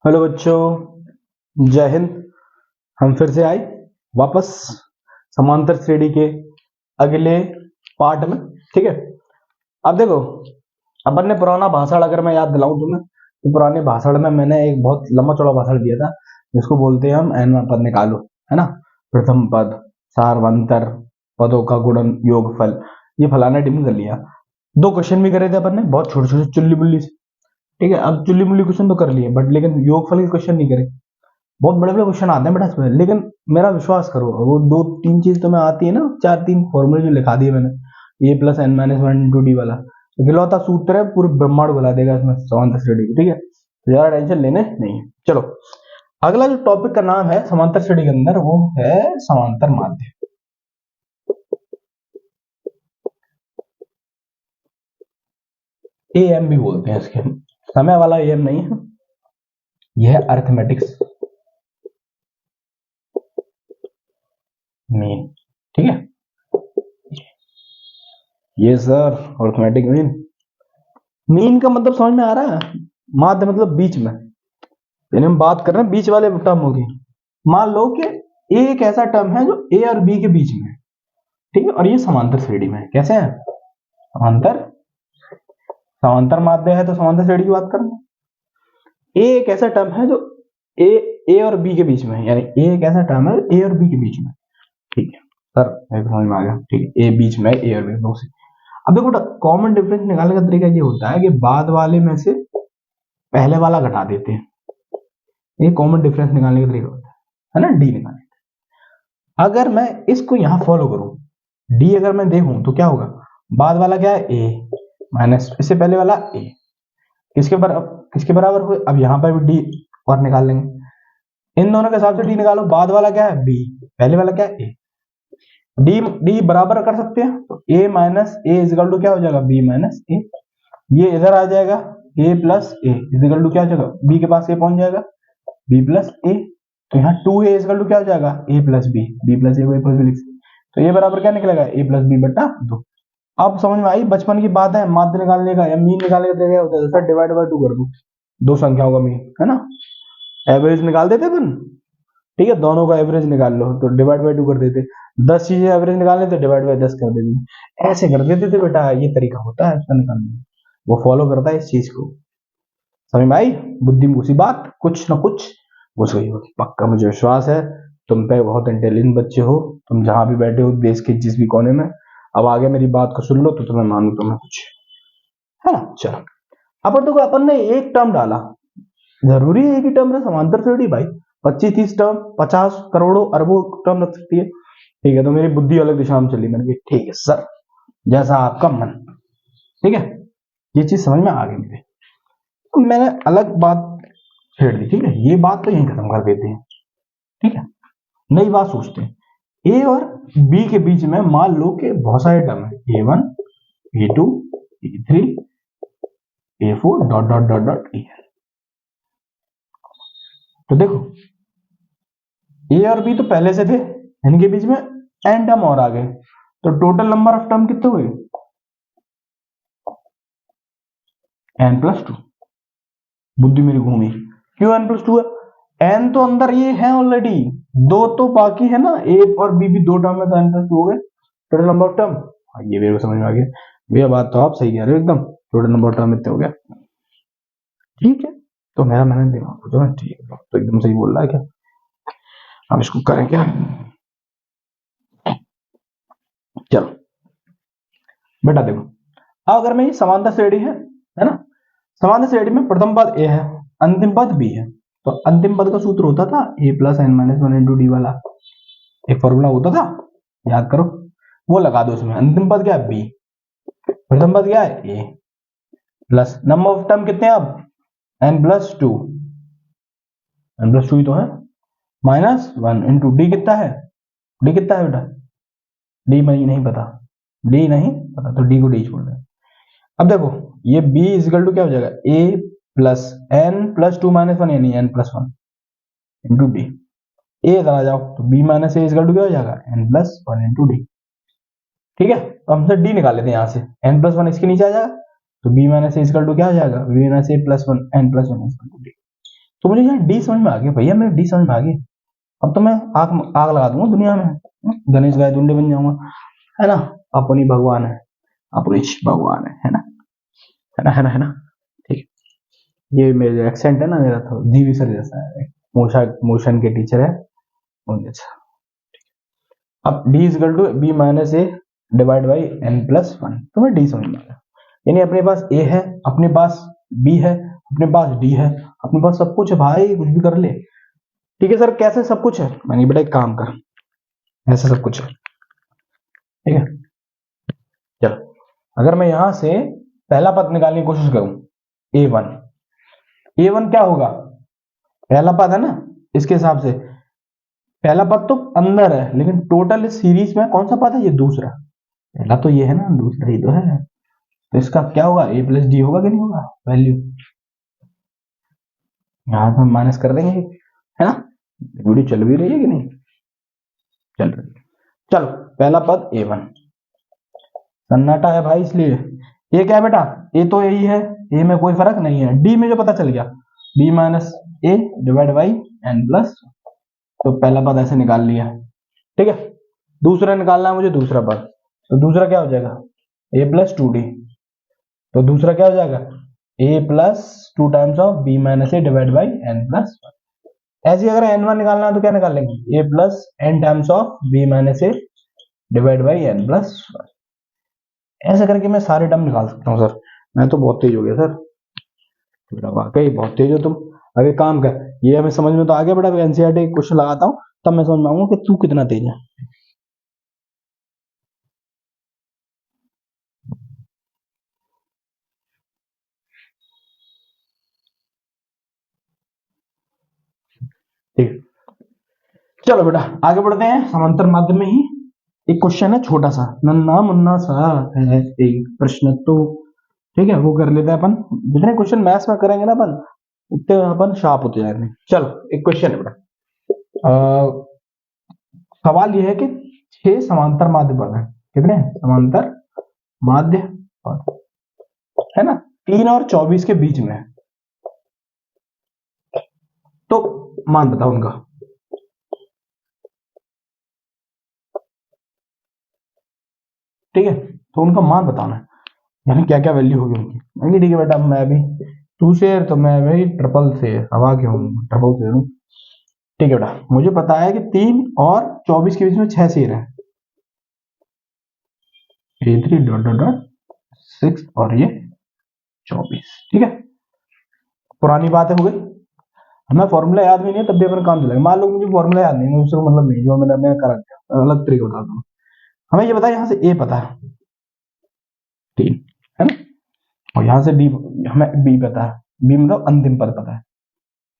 Hello बच्चों, जय हिंद। हम फिर से आए वापस समांतर श्रेणी के अगले पार्ट में। ठीक है, अब देखो, अपन ने पुराना भाषण, अगर मैं याद दिलाऊं तुम्हें तो पुराने भाषण में मैंने एक बहुत लंबा चौड़ा भाषण दिया था जिसको बोलते हैं हम n पद निकालो, है ना। प्रथम पद, सार्वंतर, पदों का गुणन, योगफल, ये फलाना टिम कर लिया। दो क्वेश्चन भी करे थे अपन ने, बहुत छोटे छोटे चुल्ली बुल्ली से। ठीक है, अब चुल्ली बुल्ली क्वेश्चन तो कर लिए, बट लेकिन योगफल के क्वेश्चन नहीं करे। बहुत बड़े बड़े क्वेश्चन आते हैं बेटा इसमें, लेकिन मेरा विश्वास करो, वो दो तीन चीज तुम्हें आती है ना, चार तीन फॉर्मूले जो लिखा दिए मैंने, a+n-1 × d वाला, तो गिलौता सूत्र है, पूरे ब्रह्मांड बुला देगा इसमें समांतर श्रेणी को। ठीक है, तो ज्यादा टेंशन लेने नहीं है। चलो, अगला जो टॉपिक का नाम है समांतर श्रेणी के अंदर, वो है समांतर माध्य। AM भी बोलते हैं इसके, समय वाला AM नहीं है, यह है अरिथमेटिक्स मीन। ठीक है, ये सर अरिथमेटिक मीन। मीन का मतलब समझ में आ रहा है? माध्य मतलब बीच में, यानी हम बात कर रहे हैं बीच वाले टर्म होगी। मान लो कि ए एक ऐसा टर्म है जो ए और बी के बीच में है, ठीक है, और ये समांतर श्रेणी में है। कैसे है? समांतर, समांतर माध्य है तो समांतर श्रेणी की बात करेंगे। ए एक ऐसा टर्म है जो ए ए और बी के बीच में है, यानी ए एक ऐसा टर्म है ए और बी के बीच में। ठीक है सर, मेरे को समझ में आ गया। ठीक है, ए बीच में, ए और बी दो से। अब देखो, कॉमन डिफरेंस निकालने का तरीका ये होता है कि बाद वाले में से पहले वाला घटा देते हैं। ये कॉमन डिफरेंस निकालने का तरीका होता है ना, डी निकालने। अगर मैं इसको यहां फॉलो करूं, डी अगर मैं देखूं तो क्या होगा, बाद वाला क्या है, ए माइनस इससे पहले वाला ए, किसके बराबर हुए। अब यहां पर भी डी और निकाल लेंगे, इन दोनों के हिसाब से डी निकालो। बाद वाला क्या है, बी, पहले वाला क्या है, ए। डी डी बराबर कर सकते हैं, तो ए माइनस ए इजिकल टू क्या हो जाएगा, बी माइनस ए। ये इधर आ जाएगा, A plus A is equal to क्या हो जाएगा, बी के पास ए पहुंच जाएगा, बी प्लस ए। तो यहाँ 2a इजिकल टू क्या हो जाएगा, a plus B, B plus A को a प्लस बी लिख सकते। तो ये बराबर क्या निकलेगा, a प्लस बी बटा 2। अब समझ में आई? बचपन की बात है, माध्य निकालने का या मीन निकालने का तरीका होता है, सर डिवाइड बाय 2 कर दो, दो संख्याओं का मीन, है ना, एवरेज निकाल देते अपन। ठीक है, दोनों का एवरेज निकाल लो तो डिवाइड बाय 2 कर देते। 10 चीजें एवरेज निकालने तो डिवाइड बाय 10 कर देते, ऐसे कर देते थे बेटा। ये तरीका होता है इसका निकालने का, वो फॉलो करता है इस चीज को। समझ में आई? बुद्धि में घुसी बात, कुछ ना कुछ घुस गई होगी, पक्का मुझे विश्वास है तुम पे। बहुत इंटेलिजेंट बच्चे हो तुम, जहां भी बैठे हो देश के जिस भी कोने में। अब आगे मेरी बात को सुन लो तो तुम्हें मानू तुम्हें कुछ, है ना। चलो, अपन तो अपन ने एक टर्म डाला, जरूरी है एक ही टर्म है समांतर श्रेणी भाई। 25-30 टर्म, 50 करोड़ों अरबों टर्म लग सकती है। ठीक है, तो मेरी बुद्धि अलग दिशा में चली, मैंने कहा ठीक है सर, जैसा आपका मन। ठीक है, ये चीज समझ में आ गई मुझे, तो मैंने अलग बात छेड़ दी। ठीक है, ये बात तो यहीं खत्म कर देते हैं। ठीक है, नई बात सोचते हैं। ए और बी के बीच में मान लो कि बहुत सारे टर्म है, A1, A2, A3, A4 dot dot dot dot A. तो देखो, ए और बी तो पहले से थे, इनके बीच में n टर्म और आ गए, तो टोटल नंबर ऑफ टर्म कितने हुए, n+2। बुद्धि मेरी घूमी, क्यों n+2 है? n तो अंदर ये है ऑलरेडी, दो तो बाकी है ना, ए और बी भी दो टर्म है, तो n+2 हो गए टोटल नंबर ऑफ टर्म। ये मेरे को समझ में आ गया भैया, बात तो आप सही कह रहे हो एकदम, टोटल नंबर ऑफ टर्म इतने हो गया। ठीक है, तो मैंने दिमाग को, ठीक है तो एकदम सही बोल रहा है क्या, हम इसको करें क्या। चलो बेटा देखो, अब अगर मैं ये समांतर श्रेणी है ना, समांतर श्रेणी में प्रथम पद ए है, अंतिम पद बी है, तो अंतिम पद का सूत्र होता था a+n-1 × d वाला, एक फॉर्मूला होता था, याद करो, वो लगा दो उसमें। अंतिम पद क्या है, बी, प्रथम पद क्या है, ए, प्लस नंबर ऑफ टर्म कितने हैं अब, n+2, n+2 ही तो है, -1 × d कितना है, d कितना है बेटा, d नहीं पता, d नहीं पता तो d को d छोड़ दें। अब देखो, ये b इजिकल टू क्या हो जाएगा, a+n+2 - 1 यानी n+1 × d। ए इधर आ जाओ तो b - a इजिकल टू क्या हो जाएगा, n+1 × d। ठीक है, तो हमसे d निकाल लेते हैं यहां से, n+1 इसके नीचे आ जाएगा, तो b - a इजिकल टू क्या हो जाएगा, b - a +1 n+1 equal to d। तो मुझे यहाँ डी समझ में आ गया भैया, मेरे डी समझ में आ गई। अब तो मैं आग आग लगा दूंगा दुनिया में, गणेश गाय दुंडे बन जाऊंगा, है ना। अपनी भगवान है, अपनी भगवान है ना, है ना, है ना, है ना। ठीक है, ये मेरे एक्सेंट है ना मेरा, तो जीवी सर जैसा है, मोशन के टीचर है उनके जैसा। अब D equal to B minus A divide by N plus one, तो मैं डी समझ में आ गया। यानी अपने पास ए है, अपने पास बी है, अपने पास डी है, अपने पास सब कुछ है भाई, कुछ भी कर ले। ठीक है सर, कैसे सब कुछ है? मैंने बेटा एक काम कर, ऐसा सब कुछ है, ठीक है। चलो, अगर मैं यहां से पहला पद निकालने की कोशिश करूं, ए वन क्या होगा? पहला पद है ना, इसके हिसाब से पहला पद तो अंदर है, लेकिन टोटल इस सीरीज में कौन सा पद है? ये दूसरा। पहला तो ये है ना, दूसरा ही तो है, तो इसका क्या होगा? ए प्लस डी होगा कि नहीं होगा? वैल्यू यहां से हम माइनस कर देंगे, है ना। वीडियो चल भी रही है कि नहीं? चल रही है। चलो, पहला पद ए1, सन्नाटा है भाई, इसलिए ये क्या है बेटा? ए तो यही है, ए में कोई फर्क नहीं है। डी में जो पता चल गया, B minus A divide by N plus, तो पहला पद ऐसे निकाल लिया, ठीक है। दूसरा निकालना है मुझे, दूसरा पद, तो दूसरा क्या हो जाएगा? ए प्लस टू डी, तो दूसरा क्या हो जाएगा? A plus two times of B minus A divide by N plus. ऐसे अगर एन वन निकालना है तो क्या निकाल लेंगे? A plus N times of B minus A divide by N plus. ऐसे करके मैं सारे टर्म निकाल सकता हूँ सर। मैं तो बहुत तेज हो गया सर, बेटा वाकई बहुत तेज हो तुम। अब एक काम कर, ये हमें समझ में तो आ गया बेटा, एनसीईआरटी क्वेश्चन लगाता हूँ, तब मैं समझ में आऊंगा कि तू कितना तेज है। ठीक, चलो बेटा आगे बढ़ते हैं। समांतर माध्यम में ही एक क्वेश्चन है छोटा सा, नन्ना मुन्ना सा है एक प्रश्न, तो ठीक है वो कर लेते हैं अपन। जितने क्वेश्चन मैथ्स में करेंगे ना अपन, उतने अपन शार्प होते जाएंगे। चलो, एक क्वेश्चन है बेटा, सवाल यह है कि 6 समांतर माध्य पद है। कितने समांतर माध्य पद है ना, 3 और 24 के बीच में, तो मान बताओ उनका। ठीक है, तो उनका मान बताना है, यानी क्या क्या वैल्यू होगी उनकी। यानी ठीक है बेटा, मैं भी 2 शेयर, तो मैं भाई ट्रिपल से हवा के हूँ, ट्रिपल से हूँ। ठीक है बेटा, मुझे पता है कि 3 और 24 के बीच में 6 शेर है, ए3 डॉट डॉट डॉट 6 और ये 24। ठीक है, पुरानी बातें हो गई, हमें फॉर्मूला याद भी नहीं है तब भी अपन काम चलेगा। मान लो मुझे फॉर्मूला याद नहीं है, उसका मतलब नहीं, जो मैंने करा दिया, अलग तरीके बता दूँ। हमें ये बताया यहाँ से ए पता है 3, है ना, और यहाँ से डी, हमें बी पता है, बी मतलब अंतिम पद पता है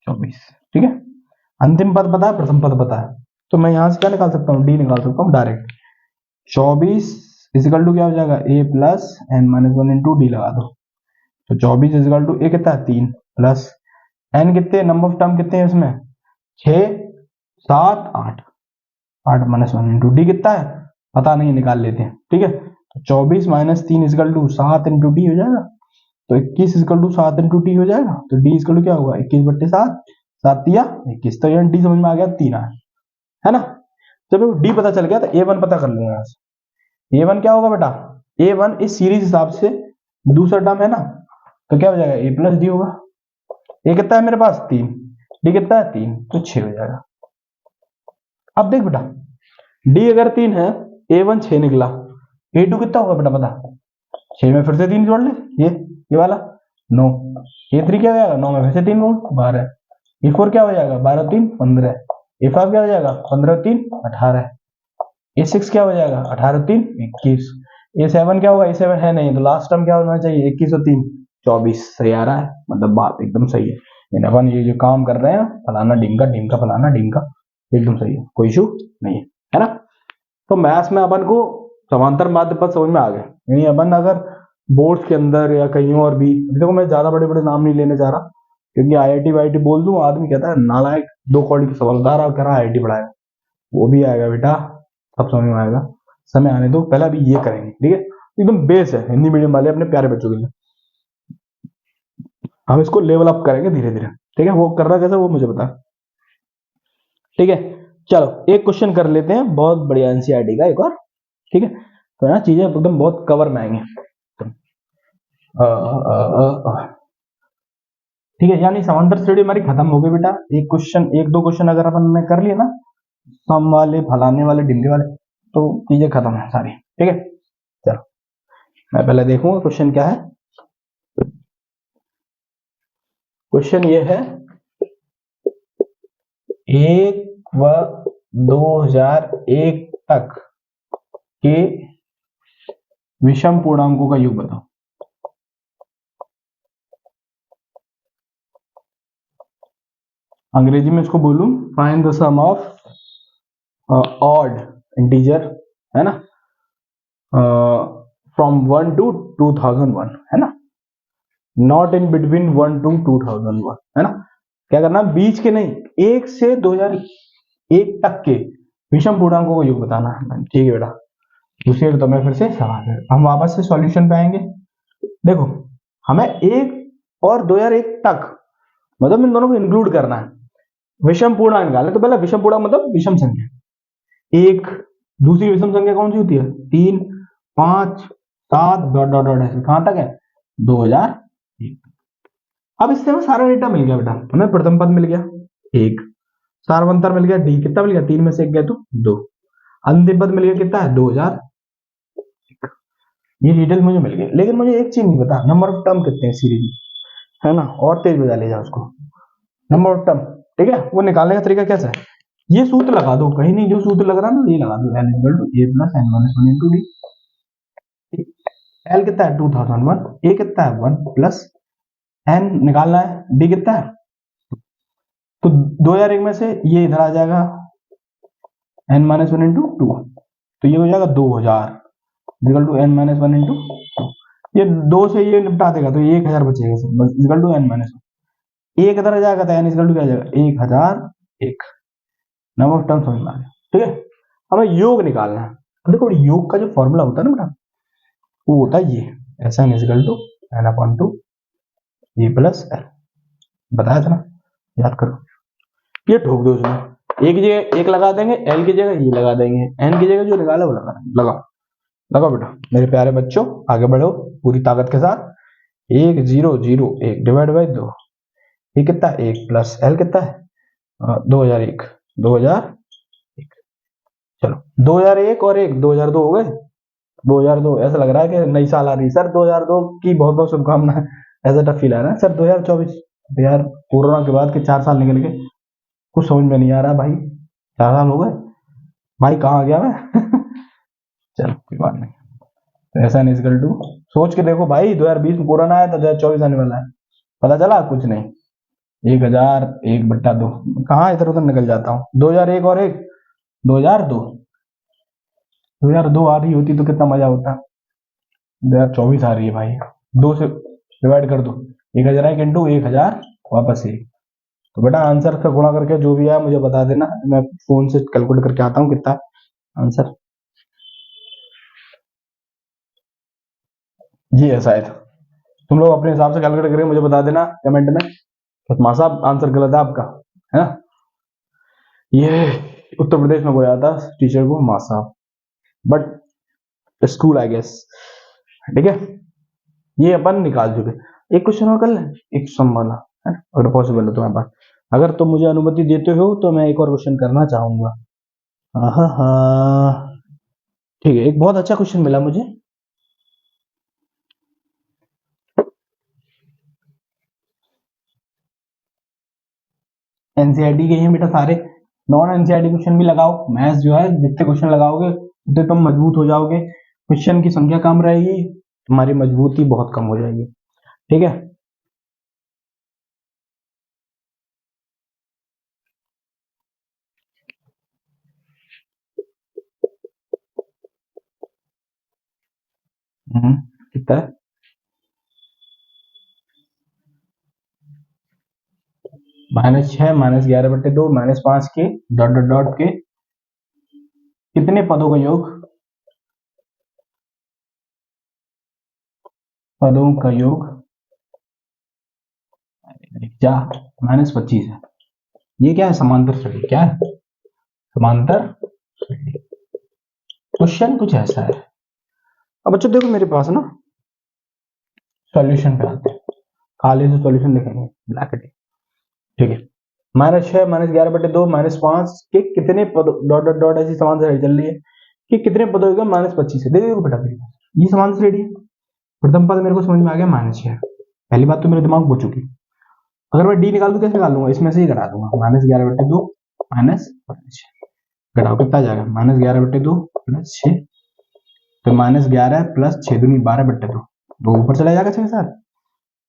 24। ठीक है, अंतिम पद पता है, प्रथम पद पता है, तो मैं यहाँ से क्या निकाल सकता हूँ? डी निकाल सकता हूँ डायरेक्ट। 24 इजिकल टू क्या हो जाएगा? A plus N minus one into D लगा दो, तो 24 इजिकल टू ए कितना है? 3 प्लस एन कितने, नंबर ऑफ टर्म कितने हैं इसमें? 6 7 8, 8 माइनस वन इंटू डी कितना है पता नहीं, निकाल लेते हैं। ठीक है, तो 24 minus 3 equal to 7 into D हो जाएगा, तो 21 इजिकल टू 7 इंटू डी हो जाएगा, तो डी इजिकल टू क्या होगा? 21 बट्टे 7, 7 या 21, तो यहाँ डी समझ में आ गया 3 है ना। चलो डी पता चल गया, तो ए वन पता कर लेंगे यहाँ से। ए वन क्या होगा बेटा? ए वन इस सीरीज हिसाब से दूसरा टर्म है ना, तो क्या हो जाएगा? ए प्लस डी होगा। ए कितना है मेरे पास? 3, डी कितना है? 3, तो 6 हो जाएगा। अब देख बेटा, डी अगर 3 है, ए वन 6 निकला, ए टू कितना होगा बेटा पता? 6 में फिर से 3 जोड़ ले, ये वाला 9, ए थ्री क्या हो जाएगा? 9 में फिर से 3 12, ए फोर क्या हो जाएगा? 12 3 15, ए फाइव क्या हो जाएगा? 15 3 18, ए सिक्स क्या हो जाएगा? 18 3 21, ए सेवन क्या होगा? ए सेवन है नहीं, तो लास्ट टर्म क्या होना चाहिए? 21 और 3 24। सही आ रहा है, मतलब बात एकदम सही है। यानी अपन ये जो काम कर रहे हैं, फलाना ढीम का फलाना ढीम का, एकदम सही है, कोई इशू नहीं है ना। तो मैथ्स में अपन को समांतर माध्य पद समझ में आ गए। यानी अपन अगर बोर्ड्स के अंदर या कहीं और भी, देखो मैं ज्यादा बड़े बड़े नाम नहीं लेने जा रहा, क्योंकि आईआईटी वाईटी बोल दूं आदमी कहता है नालायक, 2 कौड़ी के सवाल बता रहा, कह रहा आईआईटी पढ़ाएगा। वो भी आएगा बेटा, सब समझ में आएगा, समय आने दो, पहले अभी ये करेंगे। ठीक है, एकदम बेस है हिंदी मीडियम वाले अपने प्यारे बच्चों के लिए, हम इसको लेवल अप करेंगे धीरे धीरे। ठीक है, वो कर रहा कैसे वो मुझे बता। ठीक है, चलो एक क्वेश्चन कर लेते हैं, बहुत बढ़िया एनसीईआरटी का एक और। ठीक है, तो ना चीजें एकदम बहुत कवर में आएंगे। ठीक है, यानी समांतर श्रेणी हमारी खत्म हो गई बेटा। एक क्वेश्चन, एक दो क्वेश्चन अगर अपन ने कर लिए ना, सम वाले, फलाने वाले, ढिमके वाले, तो चीजें खत्म है सारी। ठीक है, चलो मैं पहले देखूंगा क्वेश्चन क्या है। क्वेश्चन ये है, 1 व 2001 तक के विषम पूर्णांकों का योग बताओ। अंग्रेजी में इसको बोलूं, find the sum of odd integer, है ना, फ्रॉम 1 to 2001, है ना, नॉट इन बिटवीन 1 to 2001, है ना। क्या करना, बीच के नहीं, 1 से 2001 तक के विषम पूर्णांकों का योग बताना है। ठीक है बेटा, दूसरे तो मैं फिर से सवाल है, हम वापस से सॉल्यूशन पे आएंगे। देखो, हमें 1 और 2001 तक, मतलब इन दोनों को इंक्लूड करना है। विषम पूर्णांक निकालना, तो पहले विषम पूर्णांक मतलब विषम संख्या एक, दूसरी विषम संख्या कौन सी होती है, 3, 5, 7 डॉट डॉट डॉट ऐसे कहां तक है, 2001। अब इससे हमें सारा डेटा मिल गया बेटा, हमें प्रथम पद मिल गया 1, सार्वंतर मिल गया डी, कितना मिल गया, 3 में से 1 गया तो 2, अंतिम पद मिल गया कितना है, 2000। ये डिटेल मुझे मिल गई, लेकिन मुझे एक चीज नहीं पता, नंबर ऑफ टर्म कितने हैं सीरीज में, है ना, और तेज बजा ले जा उसको, नंबर ऑफ टर्म। ठीक है, वो निकालने का तरीका कैसा है, ये सूत्र लगा दो, कहीं नहीं जो सूत्र लग रहा है ना, ये लगा दो, L equal to A plus N minus one into D. L कितना है 2001, ए कितना है 1 प्लस एन निकालना है, डी कितना है, तो 2001 में से ये इधर आ जाएगा N minus one into two, तो ये हो जाएगा 2000 equal to N minus one into, ये 2 से ये निपटा देगा तो ये 1000 बचेगा सर, बस equal to N minus one, एक इधर आ जाएगा तो एन इक्वल टू क्या आ जाएगा 1001। नंबर ऑफ टर्म समझ में आ गया। ठीक है, हमें योग निकालना है। तो देखो, योग का जो फॉर्मूला होता है ना बेटा, वो होता है ये, S N equal to N upon two A plus L, बताया था ना, याद करो। ये ठोक दो उसमें, एक की जगह एक लगा देंगे, एल की जगह ये लगा देंगे, एन की जगह जो निकाला वो लगा देंगे। लगाओ लगाओ बेटा, मेरे प्यारे बच्चों आगे बढ़ो पूरी ताकत के साथ। 1 0 0 1 डिवाइड बाई 2, ये कितना, 1 प्लस एल कितना है 2001, 2001। चलो 2001 और 1 2002 हो गए, 2002 ऐसा लग रहा है कि नई साल आ रही है सर, 2002 की बहुत बहुत शुभकामनाएं, ऐसा टफ फील आ रहा है सर। 2024 यार, कोरोना के बाद के 4 साल निकल गए, कुछ समझ में नहीं आ रहा भाई, 4 साल हो गए भाई, कहाँ गया मैं चलो कोई बात नहीं, तो ऐसा नहीं इक्वल टू, सोच के देखो भाई, 2020 में कोरोना आया था, 2024 आने वाला है, पता चला कुछ नहीं, 1001/2, कहाँ इधर उधर निकल जाता हूँ। 2001 और 1 2002, 2002 आ रही होती तो कितना मजा होता। 2024 आ रही है भाई, 2 से डिवाइड कर दो, 1001 इंटू 1000 वापस 1, तो बेटा आंसर का गुणा करके जो भी आया मुझे बता देना, मैं फोन से कैलकुलेट करके आता हूँ कितना आंसर। जी है शायद, तुम लोग अपने हिसाब से कैलकुलेट करके मुझे बता देना कमेंट में, माँ साहब आंसर गलत है आपका, है ना। ये उत्तर प्रदेश में बोला था टीचर को माँ साहब, बट स्कूल आई गेस। ठीक है, ये अपन निकाल चुके। एक क्वेश्चन और कर लें, एक सम वाला, है ना, अगर पॉसिबल हो तुम्हारे पास, अगर तुम मुझे अनुमति देते हो तो मैं एक और क्वेश्चन करना चाहूंगा। हाँ ठीक है, एक बहुत अच्छा क्वेश्चन मिला मुझे। एनसीईआरटी के हैं बेटा सारे, नॉन एनसीईआरटी क्वेश्चन भी लगाओ, मैथ्स जो है जितने क्वेश्चन लगाओगे उतने तुम मजबूत हो जाओगे, क्वेश्चन की संख्या कम रहेगी, तुम्हारी मजबूती बहुत कम हो जाएगी। ठीक है, कितना है, -6 -11/2 -5 के डॉट डॉट डॉट के कितने पदों का योग, पदों का योग क्या -25 है। ये क्या है, समांतर श्रेणी। क्या है, समांतर श्रेणी। क्वेश्चन कुछ ऐसा है। अब बच्चों देखो मेरे पास ना सॉल्यूशन पे आते हैं, खाली से सॉल्यूशन लिखेंगे ब्लैक टी, ठीक है। -6 -11/2 -5 के कितने पद, डॉट डॉट डॉट ऐसी समांतर श्रेणी चल रही है कि कितने पदों का -25 है। देखो बेटा मेरे पास ये समांतर श्रेणी है। प्रथम पद मेरे को समझ में आ गया -6, पहली बात तो मेरे दिमाग में हो चुकी। अगर मैं डी निकाल दूं कैसे निकाल लूंगा, इसमें से ही घटा दूंगा, -11/2 -6 घटाओ कितना आ जाएगा, -11/2 +6, तो -11 + 6 दूनी 12/2, दो ऊपर चला जाएगा 6 के साथ,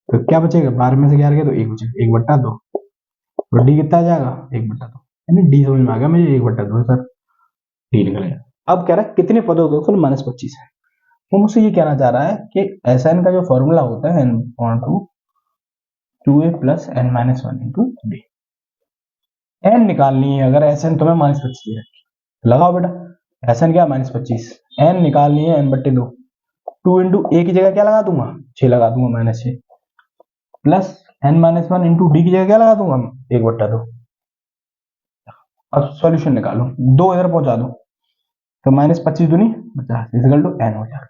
तो क्या बचेगा, 12 में से 11 गया तो 1 बचेगा, 1/2, तो डी कितना आ जाएगा, 1/2, यानी डी समझ में आ गया मुझे, 1/2 सर, डी निकल गया। अब कह रहा है कितने पदों का कुल -25 है। वो मुझसे ये कहना चाह रहा है कि SN का जो फॉर्मूला होता है n/2a + n-1 × d, n निकालनी है अगर SN तुम्हें -25 है, लगाओ बेटा, SN क्या -25, n निकालनी है n/2, 2 × a की जगह क्या लगा दूंगा, 6 लगा दूंगा, -6 प्लस n-1 × d की जगह क्या लगा दूंगा, 1/2। अब सॉल्यूशन निकालो, 2 इधर पहुंचा दो, तो -25 दूनी 50 इक्वल टू n हो जाएगा,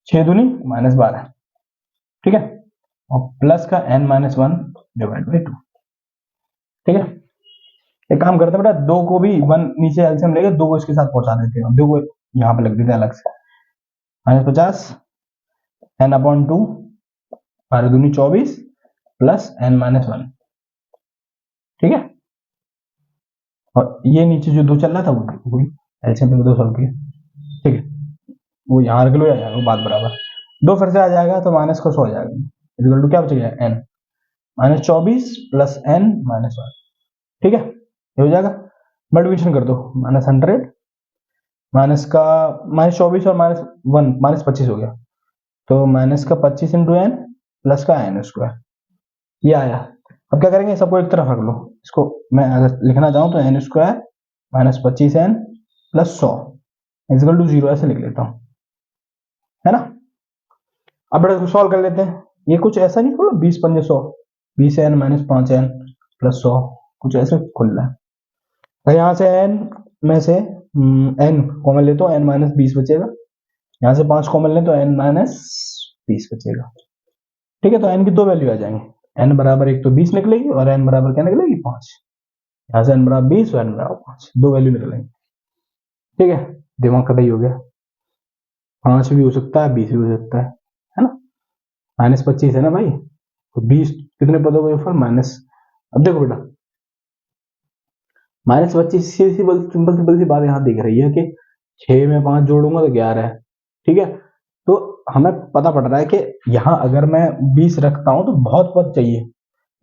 6 दूनी -12, ठीक है, और प्लस का n-1 डिवाइड बाई 2, ठीक है। एक काम करते हैं बेटा, 2 को भी 1 नीचे एलसीएम लेके 2 को इसके साथ पहुंचा देते हैं, 2 को यहाँ पे लग देते हैं अलग से, -50 n/2 12 दूनी 24 प्लस n-1, ठीक है। और ये नीचे जो 2 चल रहा था वो एलसीएम में 2 सॉल्व किया, ठीक है, वो यहाँ रख लो या यहाँ, वो बात बराबर, 2 फिर से आ जाएगा तो माइनस का 100 हो जाएगा, इक्वल टू क्या बचेगा, n -24 प्लस n-1, ठीक है, ये हो जाएगा। मल्टीप्लिकेशन कर दो, -100 माइनस का -24 और -1 -25 हो गया, तो माइनस का 25 × n प्लस का n², ये आया। अब क्या करेंगे, सबको एक तरफ रख लो, इसको मैं अगर लिखना चाहूँ तो n² - 25n + 100 इक्वल टू 0 ऐसे लिख लेता हूँ, है ना। अब बेटा इसको सॉल्व कर लेते हैं, ये कुछ ऐसा नहीं खोलो 20 × 5 = 100, 20n - 5n + 100 कुछ ऐसे खुल रहा है। तो यहाँ से n में से n कॉमन ले तो n - 20 बचेगा, यहाँ से 5 कॉमन ले तो n - 20 बचेगा, ठीक है। तो n की 2 वैल्यू आ जाएंगे, n बराबर एक तो 20 निकलेगी और n बराबर क्या निकलेगी, 5, यहाँ से n बराबर 20 और n बराबर 5, 2 वैल्यू निकलेंगे, ठीक है। दिमाग का दही हो गया, 5 भी हो सकता है, 20 भी हो सकता है ना, -25 है ना भाई, तो 20 कितने पदों का योगफल माइनस, अब देखो बेटा -25 सिंपल सी बात यहाँ दिख रही है कि 6 में 5 जोड़ूंगा तो 11 है, ठीक है। तो हमें पता पड़ रहा है कि यहाँ अगर मैं 20 रखता हूं तो बहुत पद चाहिए,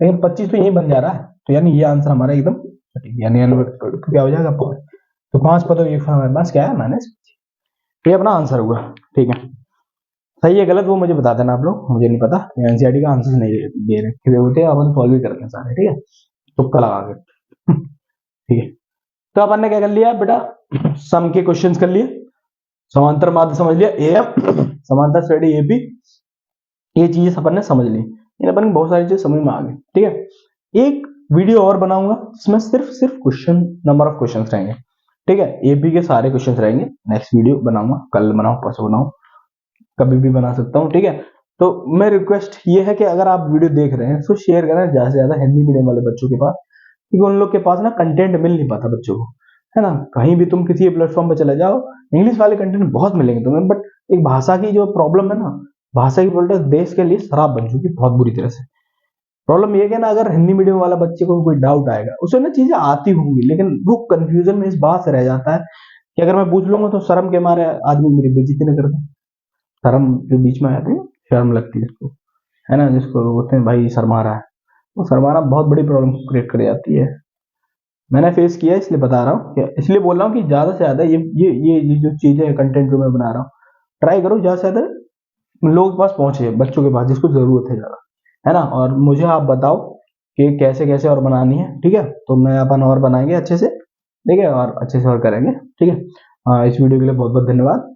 लेकिन 25 तो यही बन जा रहा है, तो यानी ये आंसर हमारा एकदम सटीक, यानी क्या हो जाएगा, 5, तो 5 पदों का योगफल हमारे पास क्या है, -25, तो ये अपना आंसर हुआ, ठीक है। सही है गलत वो मुझे बता देना आप लोग, मुझे नहीं पता, एनसीईआरटी का आंसर नहीं दे रखे होते हैं, अपन सॉल्व भी करते हैं सारे, ठीक है, तुक्का लगा के, ठीक है। तो अपन ने क्या कर लिया बेटा, सम के क्वेश्चंस कर लिए, समांतर माध्य समझ लिया, एएम समांतर श्रेणी एबी, ये चीजें अपन ने समझ ली, इन अपन बहुत सारी चीजें समझ में आ गई, ठीक है। एक वीडियो और बनाऊंगा जिसमें सिर्फ क्वेश्चन, नंबर ऑफ क्वेश्चंस रहेंगे, ठीक है, एबी के सारे क्वेश्चंस रहेंगे, नेक्स्ट वीडियो बनाऊंगा, कल बनाऊं परसों बनाऊं, कभी भी बना सकता हूं, ठीक है। तो मैं रिक्वेस्ट ये है कि अगर आप वीडियो देख रहे हैं तो शेयर करें ज्यादा से ज्यादा हिंदी मीडियम वाले बच्चों के पास, क्योंकि उन लोग के पास ना कंटेंट मिल नहीं पाता बच्चों को, है ना। कहीं भी तुम किसी प्लेटफॉर्म पे चले जाओ, इंग्लिश वाले कंटेंट बहुत मिलेंगे तुम्हें, बट एक भाषा की जो प्रॉब्लम है ना, भाषा की प्रॉब्लम देश के लिए शराब बन चुकी है बहुत बुरी तरह से। प्रॉब्लम ये है ना, अगर हिंदी मीडियम वाला बच्चे को कोई डाउट आएगा, उसे ना चीजें आती होंगी, लेकिन वो कंफ्यूजन में इस बात से रह जाता है कि अगर मैं पूछ लूंगा तो शर्म के मारे आदमी मेरी बेइज्जती न कर दे, शर्म जो बीच में आती है, शर्म लगती है इसको, है ना, जिसको बोलते हैं भाई शर्मा रहा है, वो शर्माना बहुत बड़ी प्रॉब्लम क्रिएट कर जाती है। मैंने फेस किया इसलिए बता रहा हूँ, इसलिए बोल रहा हूँ कि ज्यादा से ज्यादा ये जो चीजें कंटेंट जो मैं बना रहा हूँ, ट्राई करो ज्यादा से ज्यादा लोगों के पास पहुंचे, बच्चों के पास जिसको जरूरत है ज्यादा, है ना। और मुझे आप बताओ कि कैसे कैसे और बनानी है, ठीक है, तो मैं अपन और बनाएंगे अच्छे से, ठीक है, और अच्छे से और करेंगे, ठीक है। इस वीडियो के लिए बहुत बहुत धन्यवाद।